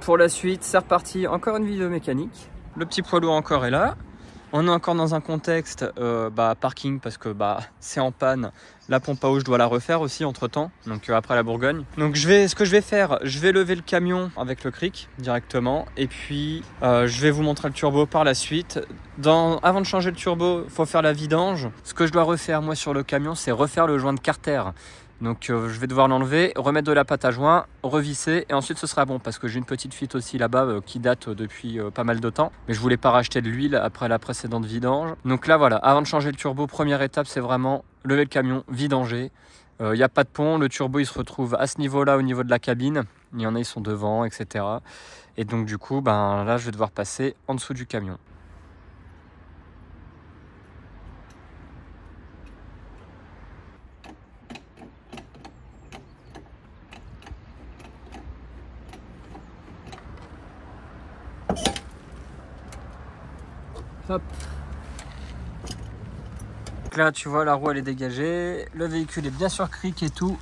pour la suite, c'est reparti. Encore une vidéo mécanique. Le petit poids lourd encore est là. On est encore dans un contexte parking parce que c'est en panne. La pompe à eau, je dois la refaire aussi entre temps, donc après la Bourgogne. Donc ce que je vais faire, je vais lever le camion avec le cric directement et puis je vais vous montrer le turbo par la suite. Avant de changer le turbo, il faut faire la vidange. Ce que je dois refaire moi sur le camion, c'est refaire le joint de carter. Donc je vais devoir l'enlever, remettre de la pâte à joint, revisser et ensuite ce sera bon parce que j'ai une petite fuite aussi là-bas qui date depuis pas mal de temps. Mais je voulais pas racheter de l'huile après la précédente vidange. Donc là voilà, avant de changer le turbo, première étape c'est vraiment lever le camion, vidanger. Il n'y a pas de pont, le turbo il se retrouve à ce niveau-là au niveau de la cabine. Il y en a ils sont devant, etc. Et donc du coup là je vais devoir passer en dessous du camion. Hop. Donc là tu vois la roue elle est dégagée, le véhicule est bien sur cric et tout.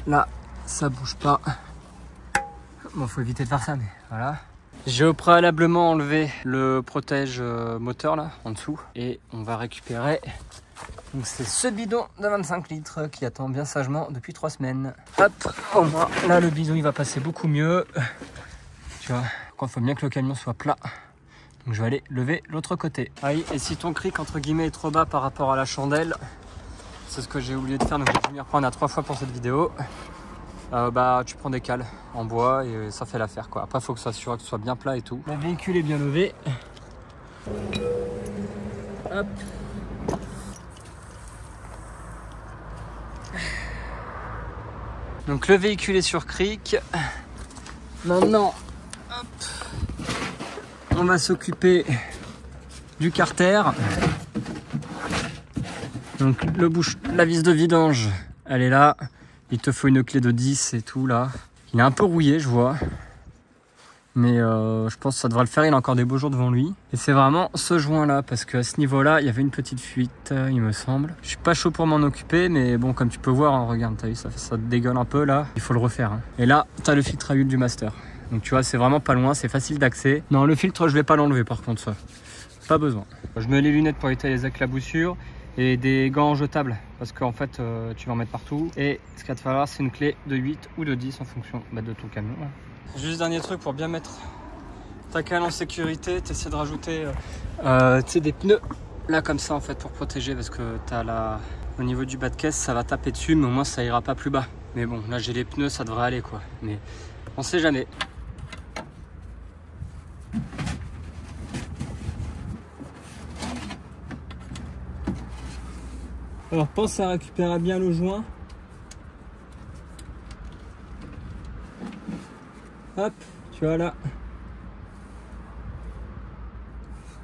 Là ça bouge pas. Bon faut éviter de faire ça mais voilà. J'ai au préalablement enlevé le protège moteur là en dessous et on va récupérer. Donc c'est ce bidon de 25 litres qui attend bien sagement depuis 3 semaines. Hop, au moins là le bidon il va passer beaucoup mieux. Tu vois, il faut bien que le camion soit plat. Donc je vais aller lever l'autre côté. Ah oui, et si ton cric entre guillemets est trop bas par rapport à la chandelle, c'est ce que j'ai oublié de faire, donc j'ai dû m'y reprendre à 3 fois pour cette vidéo. Tu prends des cales en bois et ça fait l'affaire quoi. Après il faut que ça soit bien plat et tout. Le véhicule est bien levé. Hop. Donc le véhicule est sur cric. Maintenant, hop. On va s'occuper du carter. Donc la vis de vidange, elle est là. Il te faut une clé de 10 et tout là. Il est un peu rouillé, je vois. Mais je pense que ça devrait le faire. Il a encore des beaux jours devant lui. Et c'est vraiment ce joint là. Parce qu'à ce niveau là, il y avait une petite fuite, il me semble. Je suis pas chaud pour m'en occuper. Mais bon, comme tu peux voir, hein, regarde, t'as vu, ça dégueule un peu là. Il faut le refaire. Hein. Et là, t'as le filtre à huile du master. Donc tu vois, c'est vraiment pas loin, c'est facile d'accès. Non, le filtre, je vais pas l'enlever par contre, ça. Pas besoin. Je mets les lunettes pour éviter les éclaboussures et des gants jetables parce qu'en fait, tu vas en mettre partout. Et ce qu'il va te falloir, c'est une clé de 8 ou de 10 en fonction de ton camion. Juste dernier truc pour bien mettre ta cale en sécurité, tu essaies de rajouter des pneus là comme ça en fait pour protéger parce que au niveau du bas de caisse, ça va taper dessus, mais au moins ça ira pas plus bas. Mais bon, là j'ai les pneus, ça devrait aller quoi. Mais on sait jamais. Alors pense à récupérer bien le joint. Hop, tu vois là.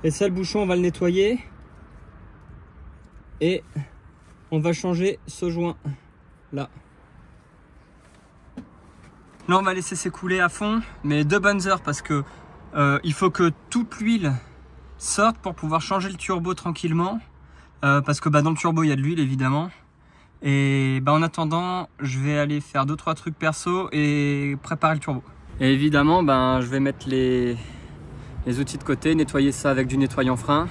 Et ça le bouchon on va le nettoyer. Et on va changer ce joint là. Là on va laisser s'écouler à fond, mais 2 bonnes heures parce que il faut que toute l'huile sorte pour pouvoir changer le turbo tranquillement. Parce que dans le turbo il y a de l'huile évidemment. Et en attendant je vais aller faire 2-3 trucs perso et préparer le turbo. Et évidemment je vais mettre les outils de côté, nettoyer ça avec du nettoyant frein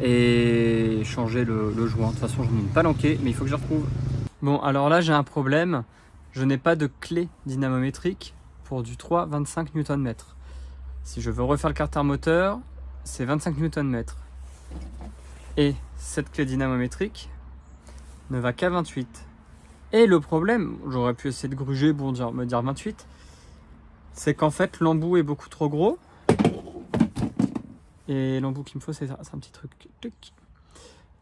et changer le joint. De toute façon je n'ai une palanquée mais il faut que je retrouve. Bon alors là j'ai un problème, je n'ai pas de clé dynamométrique pour du 3,25 Nm. Si je veux refaire le carter moteur, c'est 25 Nm. Et cette clé dynamométrique ne va qu'à 28. Et le problème, j'aurais pu essayer de gruger pour me dire 28, c'est qu'en fait l'embout est beaucoup trop gros. Et l'embout qu'il me faut, c'est un petit truc.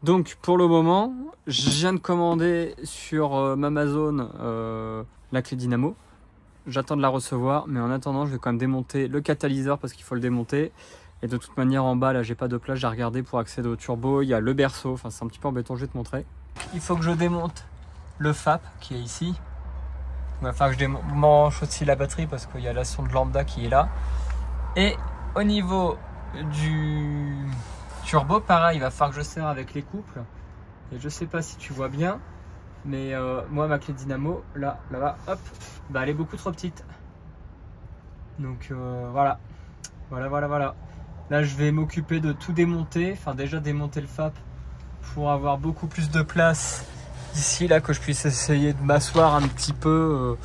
Donc pour le moment, je viens de commander sur Amazon la clé dynamo. J'attends de la recevoir, mais en attendant, je vais quand même démonter le catalyseur parce qu'il faut le démonter. Et de toute manière, en bas, là, j'ai pas de place, j'ai regardé pour accéder au turbo. Il y a le berceau, enfin, c'est un petit peu embêtant, je vais te montrer. Il faut que je démonte le FAP qui est ici. Il va falloir que je démanche aussi la batterie parce qu'il y a la sonde lambda qui est là. Et au niveau du turbo, pareil, il va falloir que je serre avec les couples. Et je sais pas si tu vois bien, mais moi, ma clé dynamo, là-bas, hop, elle est beaucoup trop petite. Donc voilà. Voilà. Là je vais m'occuper de tout démonter, enfin déjà démonter le FAP pour avoir beaucoup plus de place ici, là, que je puisse essayer de m'asseoir un petit peu.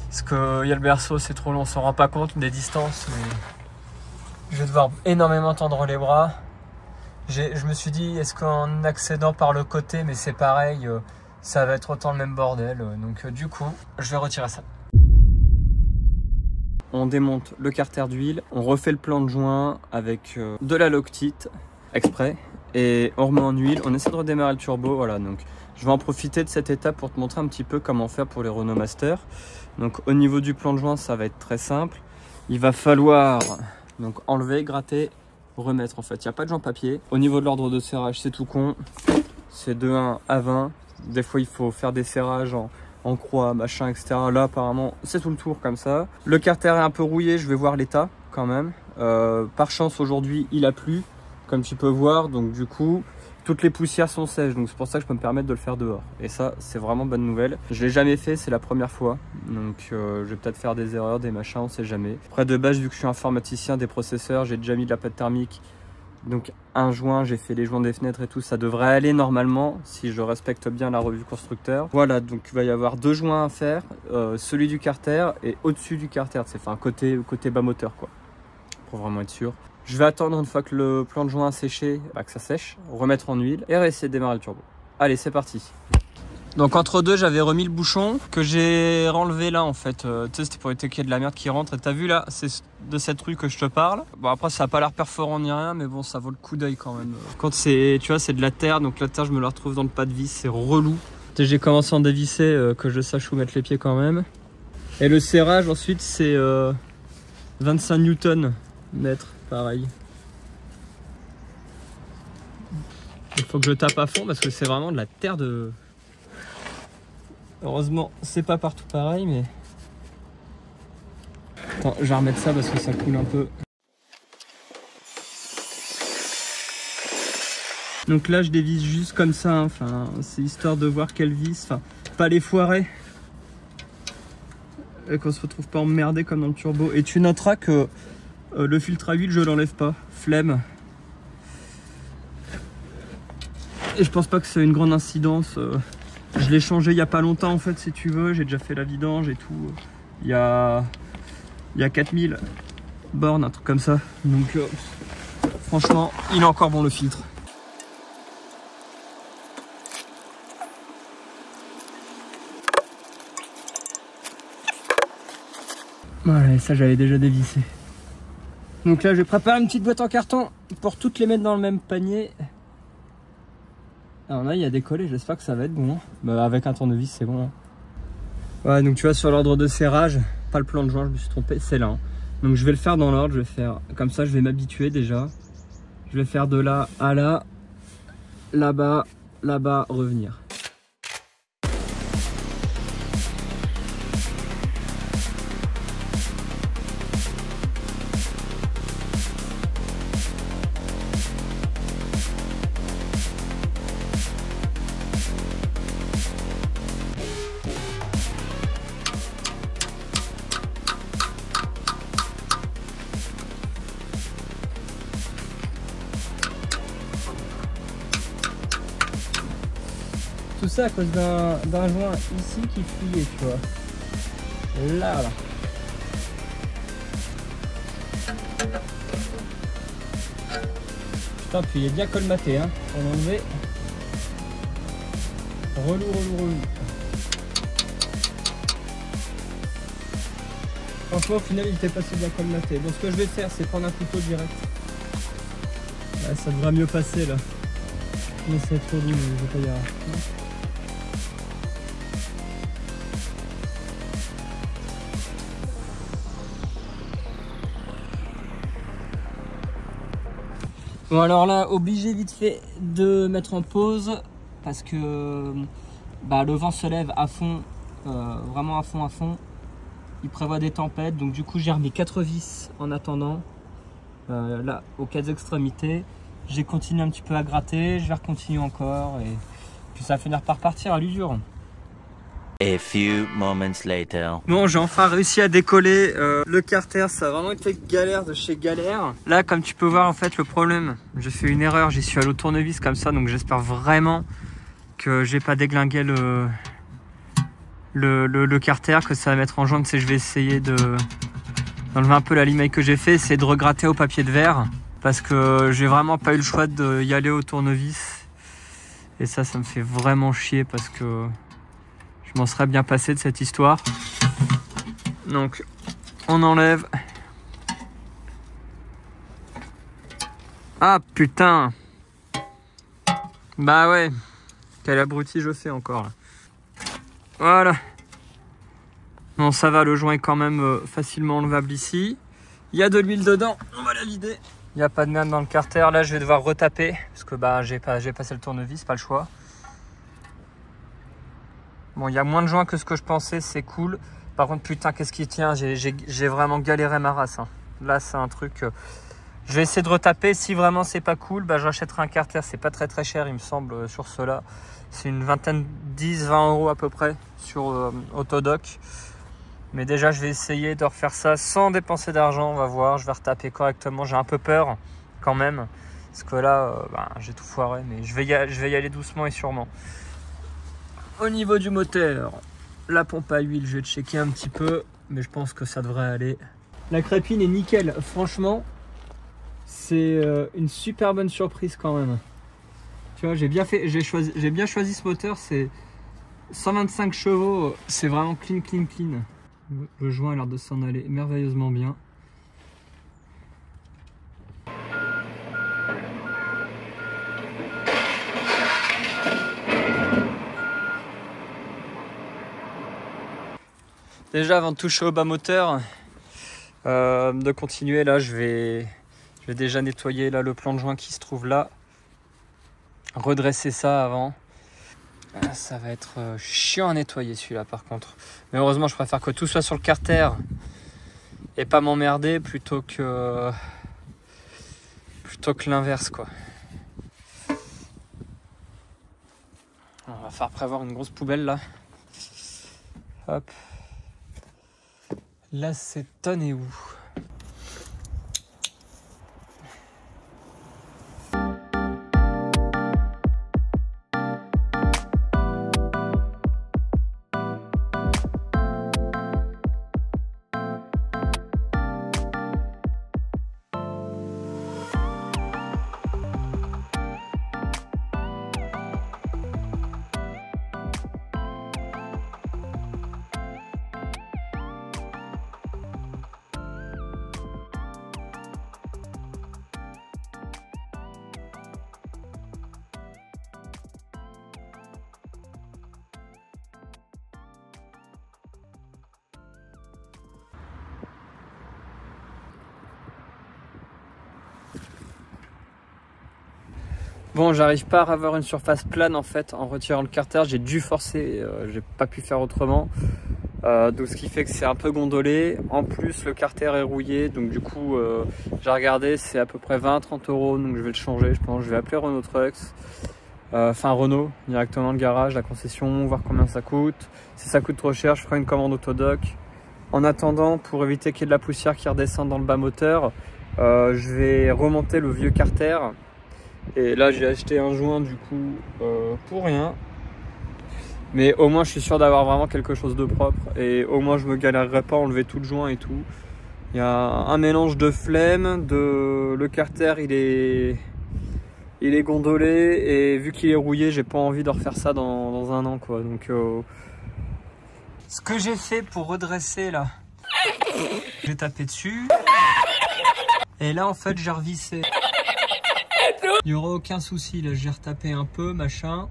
Parce qu'il y a le berceau, c'est trop long, on s'en rend pas compte des distances, mais je vais devoir énormément tendre les bras. Je me suis dit, est-ce qu'en accédant par le côté, mais c'est pareil, ça va être autant le même bordel. Donc du coup, je vais retirer ça. On démonte le carter d'huile, on refait le plan de joint avec de la Loctite exprès et on remet en huile, on essaie de redémarrer le turbo. Voilà, donc je vais en profiter de cette étape pour te montrer un petit peu comment faire pour les Renault Master. Donc au niveau du plan de joint, ça va être très simple. Il va falloir donc enlever, gratter, remettre en fait. Il n'y a pas de joint papier. Au niveau de l'ordre de serrage, c'est tout con. C'est de 1 à 20. Des fois, il faut faire des serrages en croix, machin, etc. Là, apparemment, c'est tout le tour comme ça. Le carter est un peu rouillé, je vais voir l'état quand même. Par chance, aujourd'hui, il a plu, comme tu peux voir. Donc, du coup, toutes les poussières sont sèches. Donc, c'est pour ça que je peux me permettre de le faire dehors. Et ça, c'est vraiment bonne nouvelle. Je l'ai jamais fait, c'est la première fois. Donc, je vais peut-être faire des erreurs, des machins, on sait jamais. Après, de base, vu que je suis informaticien des processeurs, j'ai déjà mis de la pâte thermique. Donc un joint, j'ai fait les joints des fenêtres et tout, ça devrait aller normalement si je respecte bien la revue constructeur. Voilà, donc il va y avoir 2 joints à faire, celui du carter et au-dessus du carter, c'est enfin côté bas moteur quoi, pour vraiment être sûr. Je vais attendre une fois que le plan de joint a séché, que ça sèche, remettre en huile et essayer de démarrer le turbo. Allez, c'est parti. Donc entre deux, j'avais remis le bouchon que j'ai renlevé là en fait. Tu sais, c'était pour éviter qu'il y ait de la merde qui rentre. Et t'as vu là, c'est de cette rue que je te parle. Bon après, ça n'a pas l'air perforant ni rien, mais bon, ça vaut le coup d'œil quand même. Quand c'est, tu vois, c'est de la terre, donc la terre, je me la retrouve dans le pas de vis, c'est relou. J'ai commencé à en dévisser, que je sache où mettre les pieds quand même. Et le serrage ensuite, c'est 25 Newton mètre, pareil. Il faut que je tape à fond parce que c'est vraiment de la terre de... Heureusement, c'est pas partout pareil, mais... Attends, je vais remettre ça parce que ça coule un peu. Donc là, je dévisse juste comme ça, hein. Enfin, c'est histoire de voir quelle vis, enfin, pas les foirer. Et qu'on se retrouve pas emmerdé comme dans le turbo. Et tu noteras que le filtre à huile, je l'enlève pas. Flemme. Et je pense pas que c'est une grande incidence. Je l'ai changé il y a pas longtemps en fait, si tu veux. J'ai déjà fait la vidange et tout. Il y a 4000 bornes, un truc comme ça. Donc franchement, il est encore bon le filtre. Voilà, ça j'avais déjà dévissé. Donc là, je vais préparer une petite boîte en carton pour toutes les mettre dans le même panier. Alors là, il y a décollé, j'espère que ça va être bon. Bah, avec un tournevis, c'est bon. Ouais, donc tu vois, sur l'ordre de serrage, pas le plan de joint, je me suis trompé, c'est là. Donc je vais le faire dans l'ordre, je vais faire comme ça, je vais m'habituer déjà. Je vais faire de là à là, là-bas, là-bas, revenir. Tout ça à cause d'un joint ici qui fuyait, tu vois. Là. Putain, puis il est bien colmaté, hein. On a enlevé. Relou. Franchement, au final, il était pas si bien colmaté. Bon, ce que je vais faire, c'est prendre un couteau direct. Ouais, ça devrait mieux passer, là. Mais c'est trop lourd, je vais pas y arriver. Bon alors là, obligé vite fait de mettre en pause parce que le vent se lève à fond, vraiment à fond. Il prévoit des tempêtes, donc du coup j'ai remis 4 vis en attendant, là aux 4 extrémités. J'ai continué un petit peu à gratter, je vais continuer encore et puis ça va finir par partir à l'usure. A few moments later. Bon, j'ai enfin réussi à décoller le carter. Ça a vraiment été galère de chez galère. Là, comme tu peux voir, en fait, le problème, j'ai fait une erreur. J'y suis allé au tournevis comme ça, donc j'espère vraiment que j'ai pas déglingué le carter, que ça va mettre en joint. C'est je vais essayer d'enlever un peu la limaille que j'ai fait, essayer de regratter au papier de verre, parce que j'ai vraiment pas eu le choix d'y aller au tournevis. Et ça me fait vraiment chier parce que je m'en serais bien passé de cette histoire. Donc, on enlève. Ah putain! Bah ouais, quel abruti je fais encore là. Voilà. Bon, ça va, le joint est quand même facilement enlevable ici. Il y a de l'huile dedans, on va la vider. Il n'y a pas de merde dans le carter. Là, je vais devoir retaper parce que bah, j'ai passé le tournevis, pas le choix. Bon, il y a moins de joints que ce que je pensais, c'est cool. Par contre, putain, qu'est-ce qui tient? J'ai vraiment galéré ma race. Hein. Là, c'est un truc... je vais essayer de retaper. Si vraiment c'est pas cool, bah, j'achèterai un carter. C'est pas très cher, il me semble, sur cela. C'est une vingtaine, 10-20 € à peu près sur Autodoc. Mais déjà, je vais essayer de refaire ça sans dépenser d'argent. On va voir, je vais retaper correctement. J'ai un peu peur quand même. Parce que là, bah, j'ai tout foiré. Mais je vais y aller doucement et sûrement. Au niveau du moteur, la pompe à huile, je vais checker un petit peu, mais je pense que ça devrait aller. La crépine est nickel, franchement, c'est une super bonne surprise quand même. Tu vois, j'ai bien choisi ce moteur, c'est 125 chevaux, c'est vraiment clean. Le joint a l'air de s'en aller merveilleusement bien. Déjà, avant de toucher au bas moteur, de continuer, là, je vais déjà nettoyer là, le plan de joint qui se trouve là. Redresser ça avant. Ça va être chiant à nettoyer celui-là par contre. Mais heureusement, je préfère que tout soit sur le carter et pas m'emmerder plutôt que l'inverse, quoi. On va faire prévoir une grosse poubelle là. Hop. Là, c'est tonné où? Bon, j'arrive pas à avoir une surface plane en fait en retirant le carter, j'ai dû forcer, j'ai pas pu faire autrement. Donc ce qui fait que c'est un peu gondolé. En plus le carter est rouillé, donc du coup j'ai regardé, c'est à peu près 20-30 €, donc je vais le changer. Je pense je vais appeler Renault Trucks, enfin Renault directement, le garage, la concession, voir combien ça coûte. Si ça coûte trop cher, je ferai une commande Autodoc. En attendant, pour éviter qu'il y ait de la poussière qui redescende dans le bas moteur, je vais remonter le vieux carter. Et là j'ai acheté un joint du coup pour rien. Mais au moins je suis sûr d'avoir vraiment quelque chose de propre. Et au moins je me galérerai pas à enlever tout le joint et tout. Il y a un mélange de flemme, le carter il est gondolé. Et vu qu'il est rouillé, j'ai pas envie de refaire ça dans un an quoi. Donc ce que j'ai fait pour redresser là, j'ai tapé dessus. Et là en fait j'ai revissé. Il n'y aura aucun souci, là j'ai retapé un peu, machin.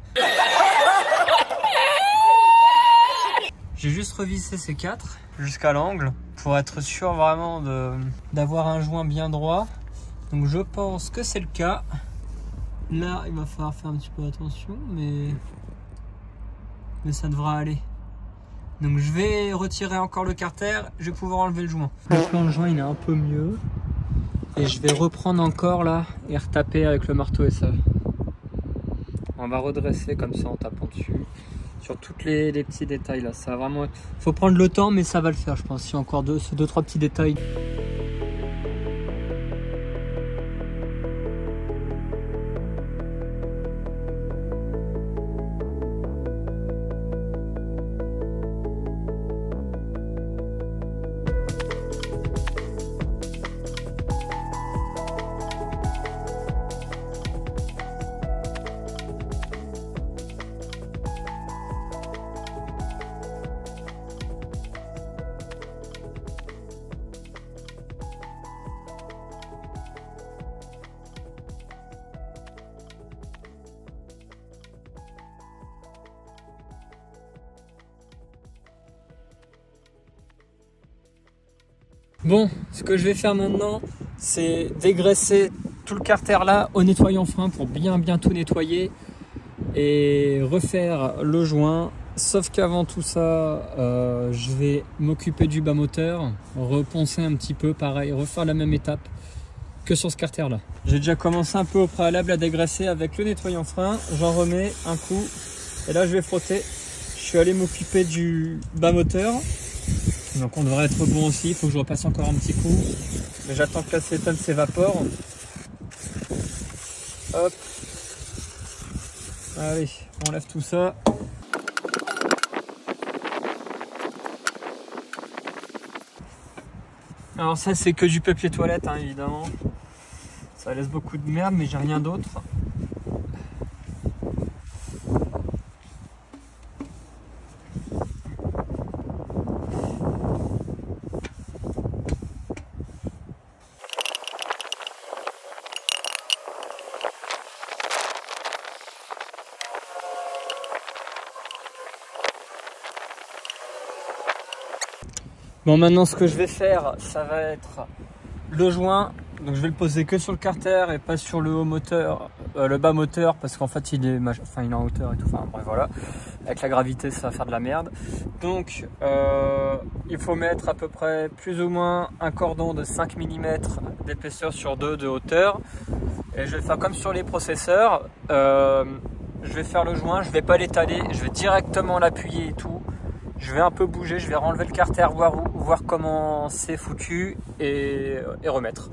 J'ai juste revissé ces 4 jusqu'à l'angle pour être sûr vraiment d'avoir un joint bien droit. Donc je pense que c'est le cas. Là il va falloir faire un petit peu attention, mais ça devra aller. Donc je vais retirer encore le carter, je vais pouvoir enlever le joint. Le plan de joint il est un peu mieux. Et je vais reprendre encore là et retaper avec le marteau et ça. On va redresser comme ça en tapant dessus. sur toutes les petits détails là. Ça va vraiment, faut prendre le temps, mais ça va le faire, je pense. Il y a encore deux, trois petits détails. Bon, ce que je vais faire maintenant, c'est dégraisser tout le carter là au nettoyant frein pour bien tout nettoyer et refaire le joint. Sauf qu'avant tout ça, je vais m'occuper du bas moteur, reponcer un petit peu, pareil, refaire la même étape que sur ce carter là. J'ai déjà commencé un peu au préalable à dégraisser avec le nettoyant frein, j'en remets un coup et là je vais frotter. Je suis allé m'occuper du bas moteur. Donc on devrait être bon aussi, il faut que je repasse encore un petit coup. Mais j'attends que l'acétone s'évapore. Hop. Allez, on enlève tout ça. Alors ça c'est que du papier toilette hein, évidemment. Ça laisse beaucoup de merde mais j'ai rien d'autre. Bon, maintenant ce que je vais faire, ça va être le joint. Donc je vais le poser que sur le carter et pas sur le haut moteur, le bas moteur, parce qu'en fait il est en hauteur et tout. Enfin bref, voilà. Avec la gravité, ça va faire de la merde. Donc il faut mettre à peu près plus ou moins un cordon de 5 mm d'épaisseur sur 2 de hauteur. Et je vais faire comme sur les processeurs. Je vais faire le joint, je vais pas l'étaler, je vais directement l'appuyer et tout. Je vais un peu bouger, je vais renlever le carter, voir comment c'est foutu et remettre.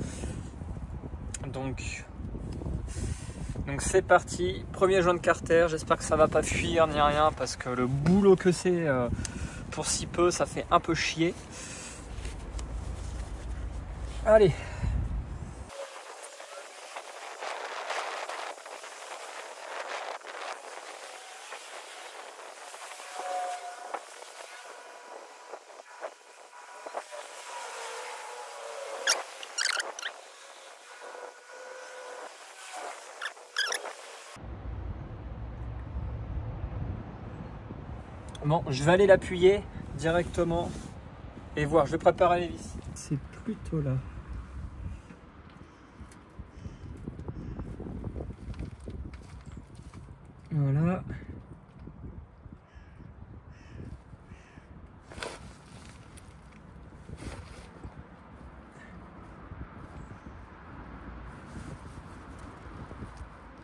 Donc c'est parti, premier joint de carter, j'espère que ça va pas fuir ni rien parce que le boulot que c'est pour si peu, ça fait un peu chier. Allez. Bon, je vais aller l'appuyer directement et voir. Je vais préparer les vis. C'est plutôt là. Voilà.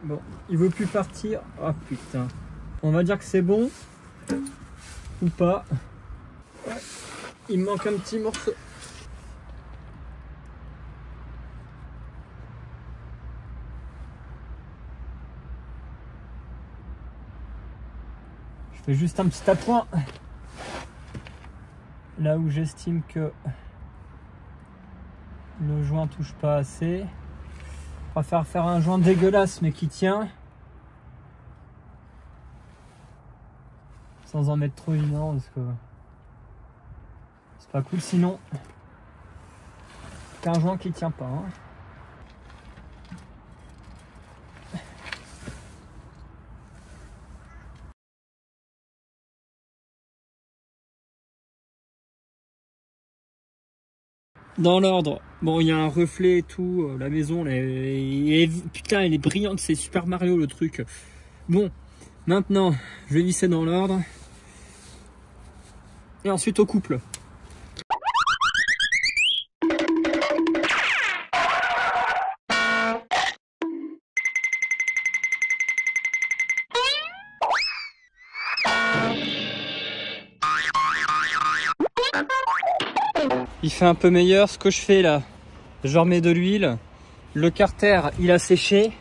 Bon, il veut plus partir. Ah putain. On va dire que c'est bon. Ou pas. Ouais. Il me manque un petit morceau. Je fais juste un petit appoint. Là où j'estime que le joint touche pas assez. On va faire un joint dégueulasse mais qui tient. Sans en mettre trop évidemment parce que c'est pas cool sinon. C'est un joint qui tient pas. Hein. Dans l'ordre, bon il y a un reflet et tout, la maison putain elle est brillante, c'est Super Mario le truc. Bon, maintenant je vais visser dans l'ordre. Et ensuite au couple. il fait un peu meilleur. Ce que je fais là, je remets de l'huile. Le carter, il a séché.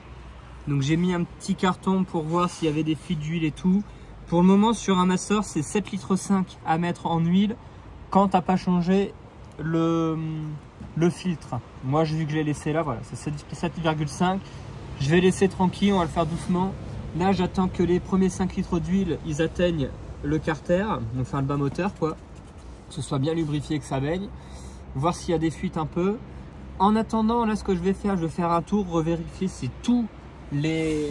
Donc j'ai mis un petit carton pour voir s'il y avait des fuites d'huile et tout. Pour le moment, sur un master, c'est 7,5 litres à mettre en huile quand t'as pas changé le filtre. Moi, j'ai vu que je l'ai laissé là, voilà, c'est 7,5. Je vais laisser tranquille, on va le faire doucement. Là, j'attends que les premiers 5 litres d'huile, ils atteignent le carter, enfin le bas moteur, quoi. Que ce soit bien lubrifié, que ça baigne. Voir s'il y a des fuites un peu. En attendant, là, ce que je vais faire un tour, revérifier si toutes les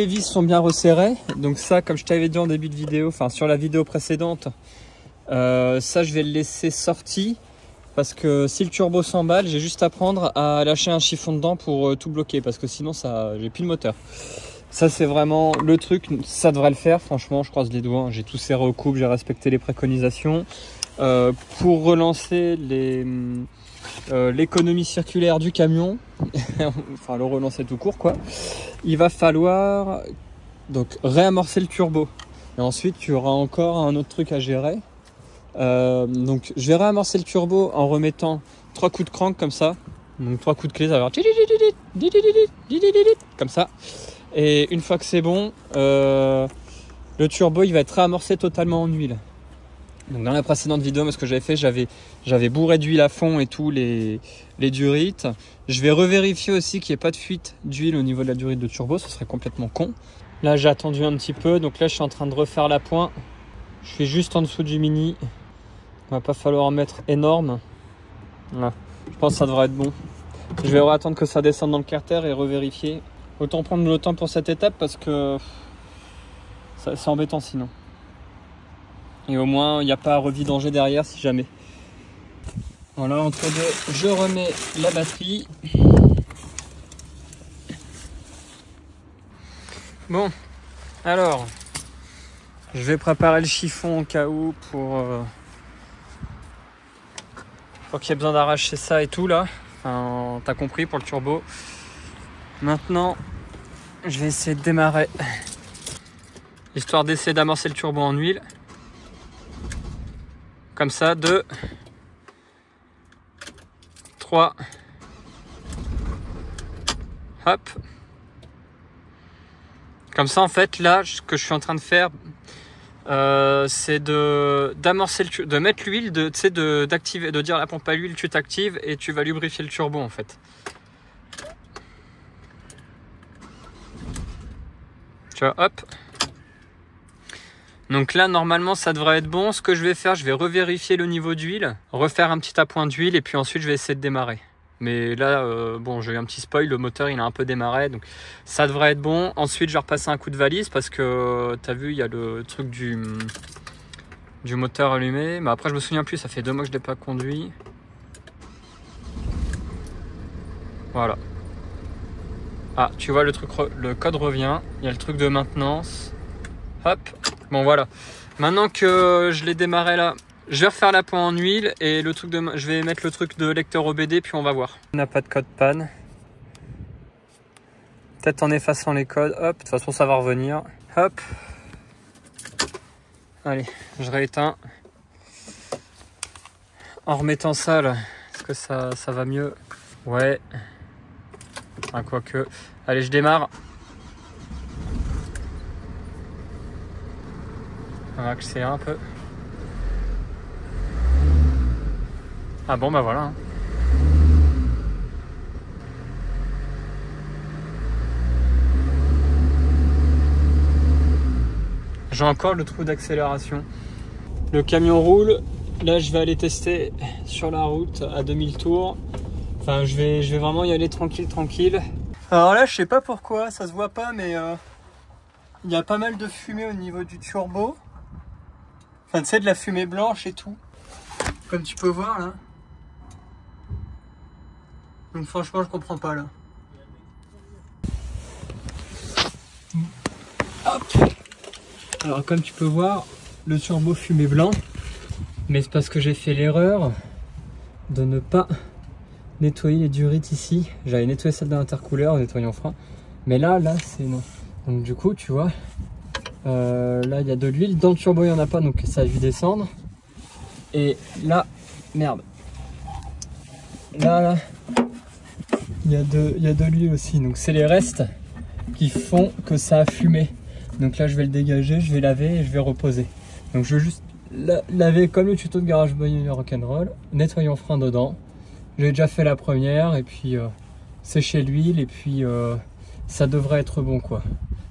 vis sont bien resserrées. Donc ça, comme je t'avais dit en début de vidéo, enfin sur la vidéo précédente, ça je vais le laisser sorti. Parce que si le turbo s'emballe, j'ai juste à prendre à lâcher un chiffon dedans pour tout bloquer. Parce que sinon, j'ai plus le moteur. Ça, c'est vraiment le truc. Ça devrait le faire. Franchement, je croise les doigts. J'ai tout serré au couple. J'ai respecté les préconisations. Pour relancer l'économie circulaire du camion, enfin le relancer tout court, quoi, il va falloir donc réamorcer le turbo. Et ensuite, tu auras encore un autre truc à gérer. Donc je vais réamorcer le turbo en remettant 3 coups de crank comme ça, donc 3 coups de clé, ça va faire comme ça, et une fois que c'est bon, le turbo il va être réamorcé totalement en huile. Donc dans la précédente vidéo, ce que j'avais fait, j'avais bourré d'huile à fond et tout les durites. Je vais revérifier aussi qu'il n'y ait pas de fuite d'huile au niveau de la durite de turbo, ce serait complètement con. Là j'ai attendu un petit peu, donc là je suis en train de refaire l'appoint. Je suis juste en dessous du mini. Il va pas falloir en mettre énorme. Voilà. Je pense que ça devrait être bon. Je vais attendre que ça descende dans le carter et revérifier. Autant prendre le temps pour cette étape parce que c'est embêtant sinon. Et au moins il n'y a pas à revidanger derrière si jamais. Voilà, entre deux, je remets la batterie. Bon, alors, je vais préparer le chiffon au cas où pour qu'il y ait besoin d'arracher ça et tout là. Enfin, t'as compris pour le turbo. Maintenant, je vais essayer de démarrer. Histoire d'essayer d'amorcer le turbo en huile. Comme ça, 2, 3. Hop. Comme ça, en fait, là, ce que je suis en train de faire, c'est d'amorcer de mettre l'huile, d'activer, de dire à la pompe à l'huile, tu t'actives et tu vas lubrifier le turbo en fait. Tu vois, hop. Donc là, normalement, ça devrait être bon. Ce que je vais faire, je vais revérifier le niveau d'huile, refaire un petit appoint d'huile et puis ensuite, je vais essayer de démarrer. Mais là, bon, j'ai eu un petit spoil, le moteur il a un peu démarré, donc ça devrait être bon. Ensuite, je vais repasser un coup de valise parce que t'as vu, il y a le truc du moteur allumé. Mais après, je me souviens plus, ça fait 2 mois que je l'ai pas conduit. Voilà. Ah, tu vois, le code revient. Il y a le truc de maintenance. Hop. Bon, voilà. Maintenant que je l'ai démarré là, je vais refaire la pointe en huile et je vais mettre le truc de lecteur OBD puis on va voir. On n'a pas de code panne. Peut-être en effaçant les codes. Hop, de toute façon ça va revenir. Hop. Allez, je rééteins. En remettant ça là, est-ce que ça va mieux? Ouais. Ah, quoique. Allez, je démarre. On va accélérer un peu. Ah bon, bah voilà. J'ai encore le trou d'accélération. Le camion roule. Là, je vais aller tester sur la route à 2000 tours. Enfin, je vais vraiment y aller tranquille. Alors là, je sais pas pourquoi, ça se voit pas, mais il y a pas mal de fumée au niveau du turbo. Enfin, tu sais, de la fumée blanche et tout. Comme tu peux voir là. Donc franchement, je comprends pas là. Hop. Alors comme tu peux voir, le turbo fumé blanc. Mais c'est parce que j'ai fait l'erreur de ne pas nettoyer les durites ici. J'avais nettoyé celle de l'intercooleur en nettoyant frein. Mais là c'est non. Donc du coup, tu vois, là il y a de l'huile. Dans le turbo, il n'y en a pas, donc ça a dû descendre. Et là, Merde. Là, il y a de l'huile aussi. Donc c'est les restes qui font que ça a fumé. Donc là je vais le dégager, je vais laver et je vais reposer. Donc je vais juste laver comme le tuto de GarageBoy Rock'n'Roll, nettoyant frein dedans. J'ai déjà fait la première et puis sécher l'huile et puis ça devrait être bon quoi.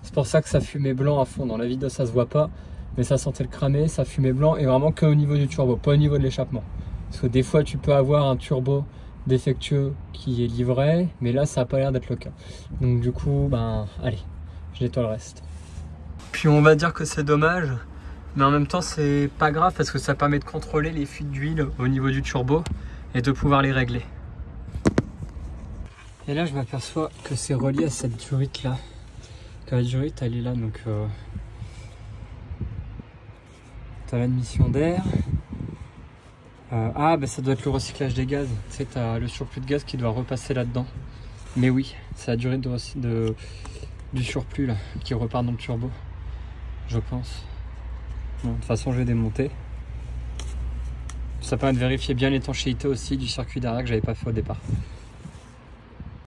C'est pour ça que ça fumait blanc à fond. Dans la vidéo ça se voit pas, mais ça sentait le cramé, ça fumait blanc et vraiment que au niveau du turbo, pas au niveau de l'échappement. Parce que des fois tu peux avoir un turbo défectueux qui est livré, mais là ça n'a pas l'air d'être le cas. Donc du coup, ben allez, je nettoie le reste. Puis on va dire que c'est dommage, mais en même temps c'est pas grave parce que ça permet de contrôler les fuites d'huile au niveau du turbo et de pouvoir les régler. Et là je m'aperçois que c'est relié à cette durite là. La durite elle est là, donc t'as l'admission d'air. Ah bah ça doit être le recyclage des gaz. Tu sais, t'as le surplus de gaz qui doit repasser là-dedans. Mais oui, c'est la durite du surplus là qui repart dans le turbo, je pense. Bon, de toute façon je vais démonter. Ça permet de vérifier bien l'étanchéité aussi du circuit d'arrêt que j'avais pas fait au départ.